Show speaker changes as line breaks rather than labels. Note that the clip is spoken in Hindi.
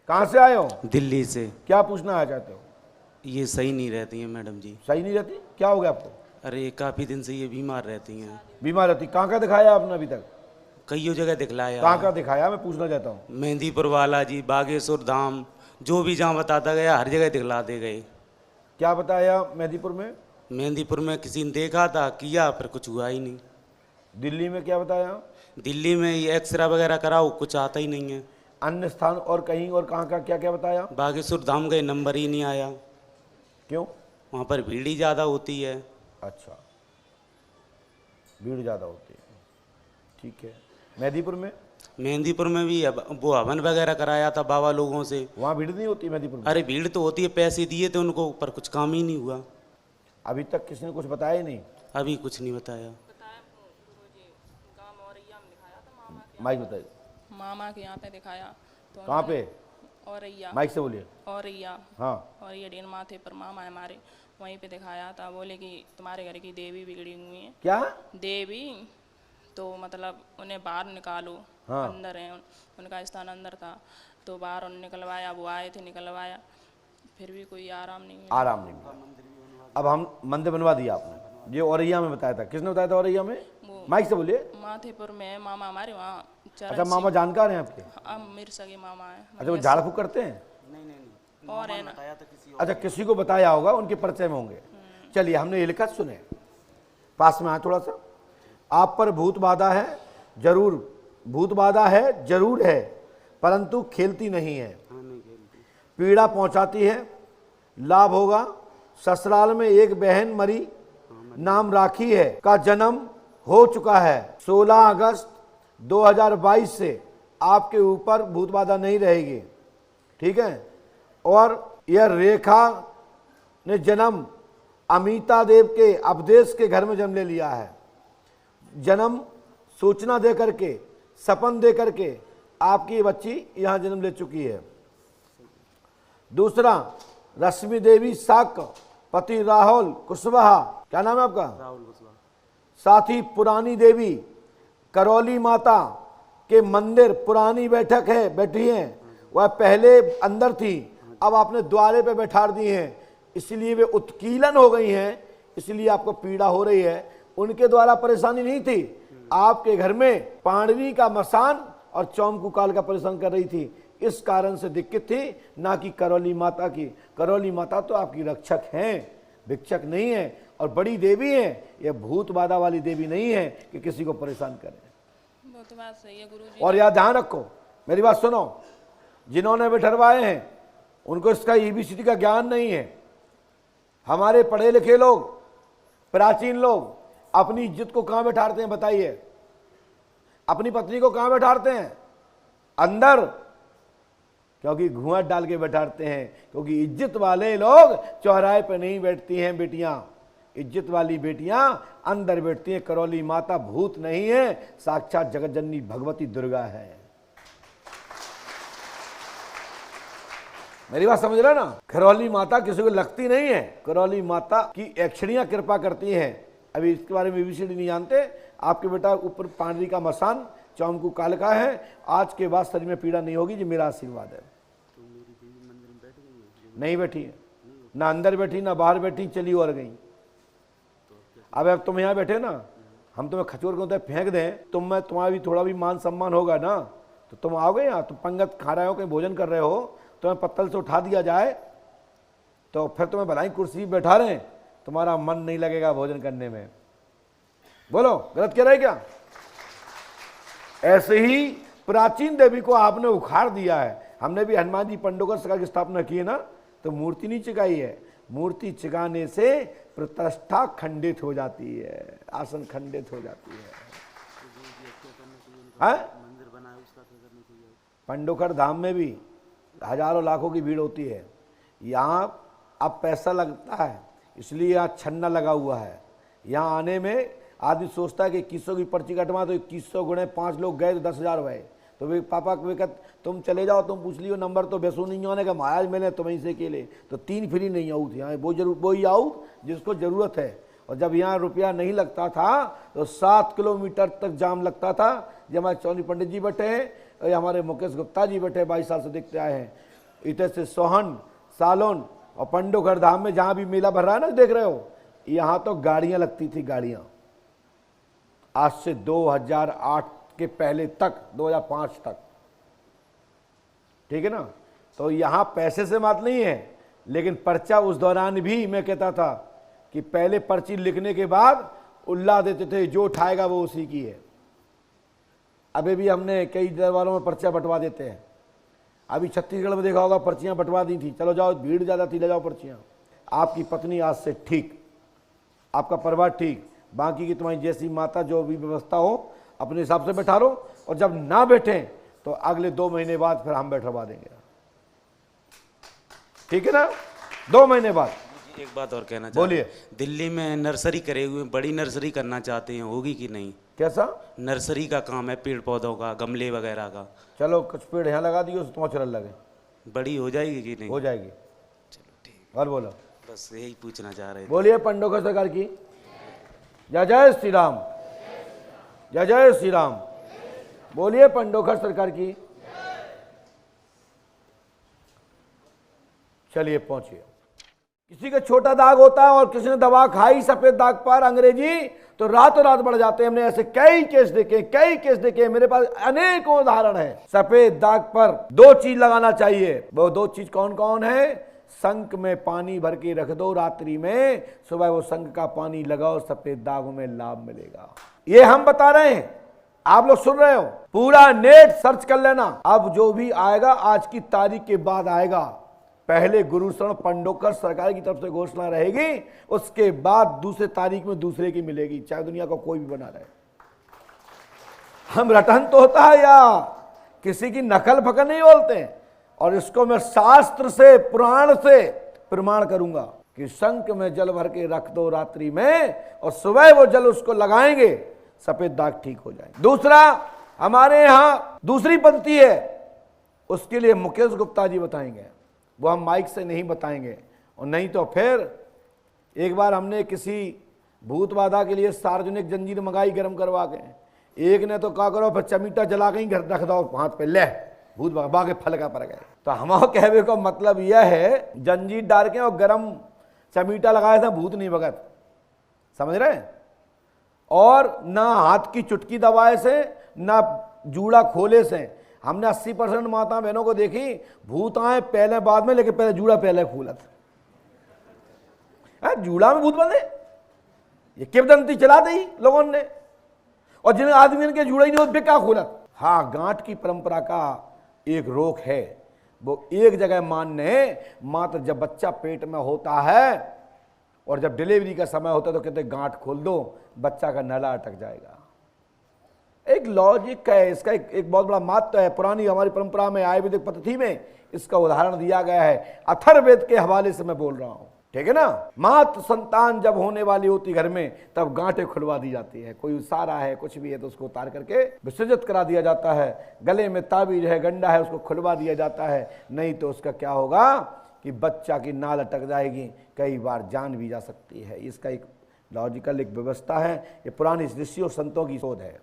कहाँ से आए हो?
दिल्ली से।
क्या पूछना आ चाहते हो?
ये सही नहीं रहती हैं मैडम जी।
सही नहीं रहती? क्या हो गया आपको?
अरे काफ़ी दिन से ये बीमार रहती हैं।
बीमार रहती? कहाँ कहाँ दिखाया आपने अभी तक?
कईयों जगह दिखलाया।
कहाँ कहाँ दिखाया, मैं पूछना चाहता हूँ।
मेहंदीपुर वाला जी, बागेश्वर धाम, जो भी जहाँ बताता गया हर जगह दिखलाते गए।
क्या बताया मेहंदीपुर में?
मेहंदीपुर में किसी ने देखा था, किया, पर कुछ हुआ ही नहीं।
दिल्ली में क्या बताया?
दिल्ली में ये एक्सरे वगैरह कराओ, कुछ आता ही नहीं है।
अन्य स्थान और कहीं और कहाँ का क्या क्या बताया?
बागेश्वर धाम गए, नंबर ही नहीं आया।
क्यों?
वहाँ पर भीड़ ही ज़्यादा होती है।
अच्छा, भीड़ ज़्यादा होती है, ठीक है। मेहंदीपुर में?
मेहंदीपुर में भी वो हवन वगैरह कराया था बाबा लोगों से।
वहाँ भीड़ नहीं होती मेहंदीपुर में?
अरे भीड़ तो होती है, पैसे दिए थे उनको, पर कुछ काम ही नहीं हुआ।
अभी तक किसी ने कुछ बताया ही नहीं?
अभी कुछ नहीं बताया।
माइक बताइए।
मामा के यहाँ पे दिखाया तो
कहाँ पे?
औरैया।
माइक से बोलिए।
औरैया।
हाँ।
और ये डेन माथे पर मामा है हमारे, वहीं पे दिखाया था। बोले कि तुम्हारे घर की देवी बिगड़ी हुई है।
क्या?
देवी तो मतलब उन्हें बाहर निकालो।
हाँ।
अंदर है, उनका स्थान अंदर था, तो बाहर उन्हें निकलवाया। वो आए थे, निकलवाया, फिर भी कोई आराम नहीं मिला।
आराम नहीं मिला। अब हम मंदिर बनवा दिया आपने, ये औरैया में बताया था। किसने बताया था औरैया में? माइक से बोलिए।
माथेपुर में है मामा हमारे, वहाँ
अच्छा, मामा जानकार हैं आपके?
मेरे सगे मामा है।
अच्छा, वो झाड़ फूक करते हैं?
और है ना।
अच्छा, किसी को बताया होगा, उनके परिचय में होंगे। चलिए, हमने ये लिखा, सुने। पास में आए थोड़ा सा। आप पर भूत बाधा है, जरूर भूत बाधा है, जरूर है, परंतु खेलती नहीं है, पीड़ा पहुंचाती है। लाभ होगा। ससुराल में एक बहन मरी, नाम राखी है, का जन्म हो चुका है। 16 अगस्त 2022 से आपके ऊपर भूत बाधा नहीं रहेगी, ठीक है। और यह रेखा ने जन्म अमिता देव के अपदेश के घर में जन्म ले लिया है। जन्म सूचना दे करके, सपन दे करके आपकी बच्ची यहां जन्म ले चुकी है। दूसरा, रश्मि देवी साक, पति राहुल कुशवाहा, क्या नाम है आपका?
राहुल कुशवाहा।
साथ ही पुरानी देवी करौली माता के मंदिर, पुरानी बैठक है, बैठी है, वह पहले अंदर थी, अब आपने द्वारे पे बैठा दी हैं, इसलिए वे उत्कीलन हो गई हैं, इसलिए आपको पीड़ा हो रही है। उनके द्वारा परेशानी नहीं थी, आपके घर में पांडवी का मसान और चौमकुकाल का परेशान कर रही थी, इस कारण से दिक्कत थी, ना कि करौली माता की। करौली माता तो आपकी रक्षक हैं, भिक्षक नहीं है, और बड़ी देवी है। यह भूत बाधा वाली देवी नहीं है कि किसी को परेशान करे।
वो तो बात सही है गुरुजी।
और याद ध्यान रखो, मेरी बात सुनो, जिन्होंने बिठरवाए हैं उनको इसका EBCD का ज्ञान नहीं है। हमारे पढ़े लिखे लोग, प्राचीन लोग अपनी इज्जत को कहां बैठाते हैं बताइए? अपनी पत्नी को कहां बैठाते हैं? अंदर, क्योंकि घूंघट डाल के बैठाते हैं। क्योंकि इज्जत वाले लोग चौराहे पे नहीं बैठती हैं बेटियां, इज्जत वाली बेटियां अंदर बैठती हैं। करौली माता भूत नहीं है, साक्षात जगत जननी भगवती दुर्गा है। मेरी बात समझ रहे ना? करौली माता किसी को लगती नहीं है, करौली माता की यक्षिणियां कृपा करती हैं। अभी इसके बारे में EBCD नहीं जानते। आपके बेटा ऊपर पांडवी का मसान, चौमकू काल का है, आज के बाद शरीर में पीड़ा नहीं होगी, जी मेरा आशीर्वाद है। नहीं बैठी है, ना अंदर बैठी, ना बाहर बैठी, चली और गई। अब तुम यहाँ बैठे ना, हम तुम्हें खचोर के फेंक दें, तुम्हारा भी थोड़ा भी मान सम्मान होगा ना, तो तुम आओगे यहाँ, तुम पंगत खा रहे हो, कहीं भोजन कर रहे हो, तुम्हें पत्तल से उठा दिया जाए तो फिर तुम्हें भलाई कुर्सी बैठा रहे, तुम्हारा मन नहीं लगेगा भोजन करने में। बोलो, गलत कह रहे क्या? ऐसे ही प्राचीन देवी को आपने उखाड़ दिया है। हमने भी हनुमान जी पंडोकर सरकार की स्थापना की है ना, तो मूर्ति नहीं चिकाई है। मूर्ति चिकाने से प्रतिष्ठा खंडित हो जाती है, आसन खंडित हो जाती है। पंडोकर धाम में भी हजारों लाखों की भीड़ होती है। यहाँ अब पैसा लगता है, इसलिए यहाँ छन्ना लगा हुआ है। यहाँ आने में आदमी सोचता है कि 2100 की पर्ची कटवा, तो 2100 गुणे 5 लोग गए तो 10,000 हुए। तो वे पापा वे कहते तुम चले जाओ, तुम पूछ लियो नंबर, तो बेसू नहीं होने का महाराज मैंने तुम्हें से के लिए तो 3 फ्री नहीं आऊँ थी। यहाँ वो ही आऊँ जिसको ज़रूरत है। और जब यहाँ रुपया नहीं लगता था तो 7 किलोमीटर तक जाम लगता था। जब हमारे चौधरी पंडित जी बैठे हैं, ये हमारे मुकेश गुप्ता जी बैठे 22 साल से देखते आए हैं, इधर से सोहन, सालोन और पंडोघर धाम में जहां भी मेला भर रहा है ना, देख रहे हो, यहां तो गाड़ियां लगती थी, गाड़ियां। आज से 2008 के पहले तक, 2005 तक, ठीक है ना। तो यहां पैसे से बात नहीं है, लेकिन पर्चा उस दौरान भी मैं कहता था कि पहले पर्ची लिखने के बाद उल्ला देते थे, जो उठाएगा वो उसी की है। अभी भी हमने कई दरबारों में पर्चा बंटवा देते हैं। अभी छत्तीसगढ़ में देखा होगा, पर्चियां बंटवा दी थी, चलो जाओ, भीड़ ज़्यादा थी, ले जाओ पर्चियां। आपकी पत्नी आज से ठीक, आपका परिवार ठीक, बाकी की तुम्हारी जैसी माता जो भी व्यवस्था हो अपने हिसाब से बैठा लो, और जब ना बैठे तो अगले 2 महीने बाद फिर हम बैठवा देंगे, ठीक है ना, 2 महीने बाद।
एक बात और कहना
बोलिए।
दिल्ली में नर्सरी करे हुए, बड़ी नर्सरी करना चाहते हैं, होगी कि नहीं?
कैसा?
नर्सरी का काम है, पेड़ पौधों का, गमले वगैरह का।
चलो कुछ पेड़ यहाँ लगा दियो, तो चल लगे,
बड़ी हो जाएगी कि नहीं?
हो जाएगी।
चलो ठीक,
और बोलो।
बस यही पूछना चाह रहे थे।
बोलिए पंडोघर सरकार की जय जय श्री राम, जय जय श्री राम। बोलिए पंडोघर सरकार की। चलिए पहुंचिए। किसी का छोटा दाग होता है और किसी ने दवा खाई सफेद दाग पर अंग्रेजी, तो रातों रात बढ़ जाते हैं। हमने ऐसे कई केस देखे, मेरे पास अनेकों उदाहरण है। सफेद दाग पर 2 चीज लगाना चाहिए। वो 2 चीज कौन कौन है? शंख में पानी भर के रख दो रात्रि में, सुबह वो शंख का पानी लगाओ, सफेद दागों में लाभ मिलेगा। ये हम बता रहे हैं, आप लोग सुन रहे हो, पूरा नेट सर्च कर लेना। अब जो भी आएगा आज की तारीख के बाद आएगा। पहले गुरुशरण पंडोघर सरकार की तरफ से घोषणा रहेगी, उसके बाद दूसरे तारीख में दूसरे की मिलेगी, चाहे दुनिया का कोई भी बना रहे। हम रटन तो होता है या किसी की नकल फकल नहीं बोलते हैं। और इसको मैं शास्त्र से, पुराण से प्रमाण करूंगा कि शंख में जल भर के रख दो रात्रि में, और सुबह वो जल उसको लगाएंगे, सफेद दाग ठीक हो जाएंगे। दूसरा, हमारे यहां दूसरी पद्धति है, उसके लिए मुकेश गुप्ता जी बताएंगे, वो हम माइक से नहीं बताएंगे। और नहीं तो फिर एक बार हमने किसी भूत बाधा के लिए सार्वजनिक जंजीर मंगाई गर्म करवा के, एक ने तो क्या करो, फिर चमीटा जला के ही घर रख दो हाथ पे, ले भूत बागे फल का पर गए। तो हमारा कहने का मतलब यह है, जंजीर डाल के और गर्म चमीटा लगाए थे, भूत नहीं भगत, समझ रहे हैं। और ना हाथ की चुटकी दबाए से, ना जूड़ा खोले से। हमने 80% माता बहनों को देखी, भूत आए पहले बाद में, लेकिन पहले जूड़ा पहले खोलत। जूड़ा में भूत बंधे, ये किवदंती चला दी लोगों ने। और जिन आदमी के जूड़ा ही नहीं होते क्या खोलत। हाँ, गांठ की परंपरा का एक रोग है, वो एक जगह मानने, मात्र जब बच्चा पेट में होता है और जब डिलीवरी का समय होता है तो कहते गांठ खोल दो, बच्चा का नला अटक जाएगा। एक लॉजिक है इसका, एक बहुत बड़ा महत्व है। पुरानी हमारी परंपरा में, आयुर्वेदिक पद्धति में इसका उदाहरण दिया गया है। अथर्ववेद के हवाले से मैं बोल रहा हूं, ठीक है ना। मात्र संतान जब होने वाली होती घर में, तब गांठें खुलवा दी जाती है। कोई सारा है, कुछ भी है, तो उसको उतार करके विसर्जित करा दिया जाता है। गले में ताबीज है, गंडा है, उसको खुलवा दिया जाता है। नहीं तो उसका क्या होगा कि बच्चा की नाल अटक जाएगी, कई बार जान भी जा सकती है। इसका एक लॉजिकल एक व्यवस्था है, ये पुरानी ऋषियों संतों की शोध है।